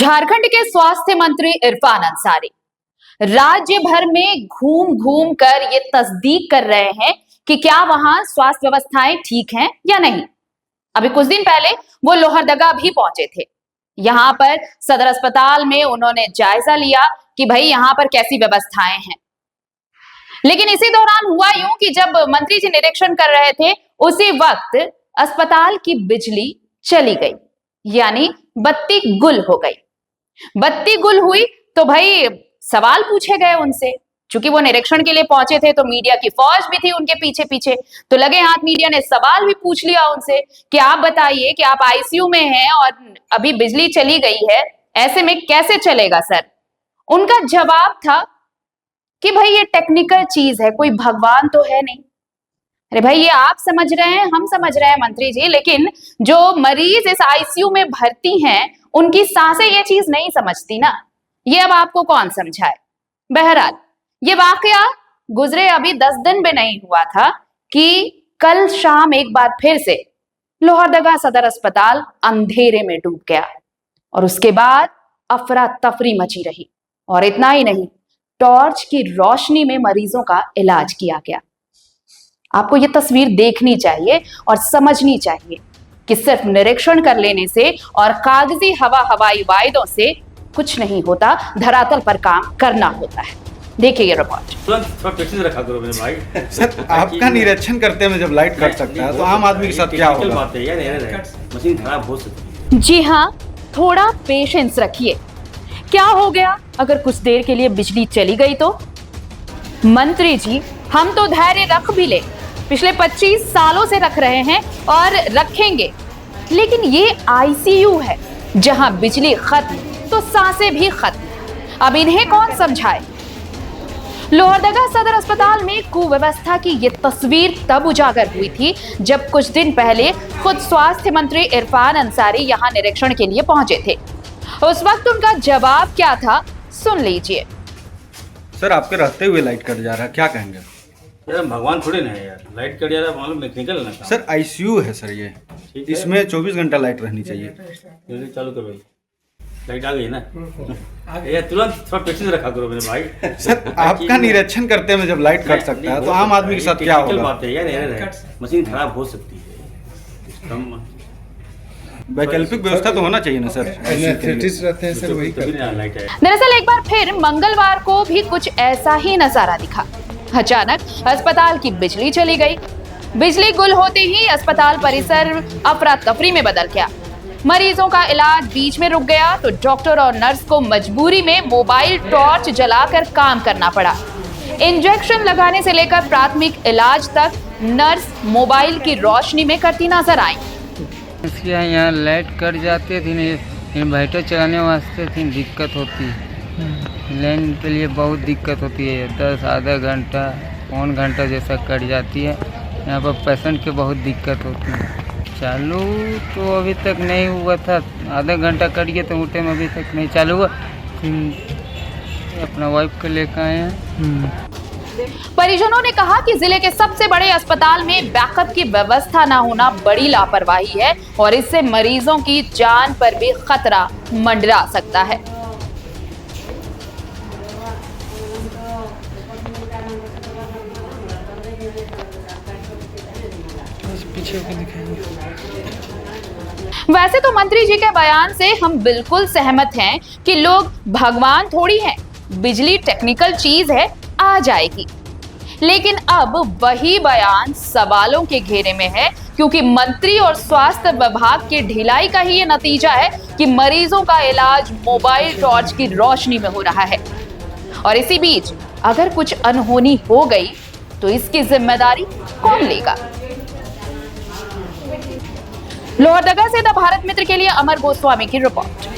झारखंड के स्वास्थ्य मंत्री इरफान अंसारी राज्य भर में घूम घूम कर ये तस्दीक कर रहे हैं कि क्या वहां स्वास्थ्य व्यवस्थाएं ठीक हैं या नहीं। अभी कुछ दिन पहले वो लोहरदगा भी पहुंचे थे। यहां पर सदर अस्पताल में उन्होंने जायजा लिया कि भाई यहां पर कैसी व्यवस्थाएं हैं। लेकिन इसी दौरान हुआ यूं कि जब मंत्री जी निरीक्षण कर रहे थे उसी वक्त अस्पताल की बिजली चली गई, यानी बत्ती गुल हो गई। बत्ती गुल हुई तो भाई सवाल पूछे गए उनसे, क्योंकि वो निरीक्षण के लिए पहुंचे थे तो मीडिया की फौज भी थी उनके पीछे पीछे। तो लगे हाथ मीडिया ने सवाल भी पूछ लिया उनसे कि आप बताइए कि आप आईसीयू में हैं और अभी बिजली चली गई है, ऐसे में कैसे चलेगा सर। उनका जवाब था कि भाई ये टेक्निकल चीज है, कोई भगवान तो है नहीं। अरे भाई ये आप समझ रहे हैं, हम समझ रहे हैं मंत्री जी, लेकिन जो मरीज इस आईसीयू में भर्ती हैं उनकी सांसें ये चीज नहीं समझती ना। ये अब आपको कौन समझाए। बहरहाल ये वाकया गुजरे अभी 10 दिन भी नहीं हुआ था कि कल शाम एक बार फिर से लोहरदगा सदर अस्पताल अंधेरे में डूब गया और उसके बाद अफरा तफरी मची रही। और इतना ही नहीं, टॉर्च की रोशनी में मरीजों का इलाज किया गया। आपको यह तस्वीर देखनी चाहिए और समझनी चाहिए कि सिर्फ निरीक्षण कर लेने से और कागजी हवाई वायदों से कुछ नहीं होता, धरातल पर काम करना होता है। देखिए ये रिपोर्ट। रखा करो मेरे भाई। सर आपका निरीक्षण करते में जब लाइट कट सकता है तो आम आदमी के साथ क्या होगा? मशीन खराब हो सकती है। जी हाँ, थोड़ा पेशेंस रखिए। क्या हो गया अगर कुछ देर के लिए बिजली चली गई तो? मंत्री जी हम तो धैर्य रख भी ले, पिछले 25 सालों से रख रहे हैं और रखेंगे, लेकिन ये आईसीयू है जहां बिजली खत्म तो सांसें भी खत्म। अब इन्हें कौन समझाए। लोहरदगा सदर अस्पताल में कुव्यवस्था की ये तस्वीर तब उजागर हुई थी जब कुछ दिन पहले खुद स्वास्थ्य मंत्री इरफान अंसारी यहां निरीक्षण के लिए पहुंचे थे। उस वक्त उनका जवाब क्या था, सुन लीजिए। सर आपके रहते हुए लाइट कट जा रहा है, क्या कहेंगे? यार भगवान थोड़े ना है यार, लाइट कट जा रहा है मालूम, मैकेनिकल ना काम। सर आईसीयू है सर, ये इसमें 24 घंटा लाइट रहनी चाहिए। जल्दी चालू कर भाई, लाइट आ गई ना। यार तुरंत थोड़ा पेशेंस रखा करो मेरे भाई। सर आपका निरीक्षण करते में जब लाइट कट सकता है तो आम आदमी के साथ क्या होगा? बात है यार, मशीन खराब हो सकती है। वैकल्पिक व्यवस्था तो होना चाहिए ना सर। रहते हैं सर, वही दरअसल एक बार फिर मंगलवार को भी कुछ ऐसा ही नजारा दिखा। अचानक अस्पताल की बिजली चली गई। बिजली गुल होते ही अस्पताल परिसर अफरा तफरी में बदल गया। मरीजों का इलाज बीच में रुक गया तो डॉक्टर और नर्स को मजबूरी में मोबाइल टॉर्च जलाकर काम करना पड़ा। इंजेक्शन लगाने से लेकर प्राथमिक इलाज तक नर्स मोबाइल की रोशनी में करती नजर आई। इसके यहाँ लाइट कट जाती थी, इन्वर्टर चलाने वास्ते थी दिक्कत होती है। लाइन के लिए बहुत दिक्कत होती है, 10 आधा घंटा पौन घंटा जैसा कट जाती है। यहाँ पर पेशेंट के बहुत दिक्कत होती है। चालू तो अभी तक नहीं हुआ था, आधा घंटा कट गया तो उठे में अभी तक नहीं चालू हुआ। अपना वाइफ को लेकर आए हैं। परिजनों ने कहा कि जिले के सबसे बड़े अस्पताल में बैकअप की व्यवस्था न होना बड़ी लापरवाही है और इससे मरीजों की जान पर भी खतरा मंडरा सकता है। वैसे तो मंत्री जी के बयान से हम बिल्कुल सहमत हैं कि लोग भगवान थोड़ी हैं, बिजली टेक्निकल चीज है, आ जाएगी। लेकिन अब वही बयान सवालों के घेरे में है, क्योंकि मंत्री और स्वास्थ्य विभाग की ढिलाई का ही ये नतीजा है कि मरीजों का इलाज मोबाइल टॉर्च की रोशनी में हो रहा है। और इसी बीच अगर कुछ अनहोनी हो गई तो इसकी जिम्मेदारी कौन लेगा। लोहरदगा से द भारत मित्र के लिए अमर गोस्वामी की रिपोर्ट।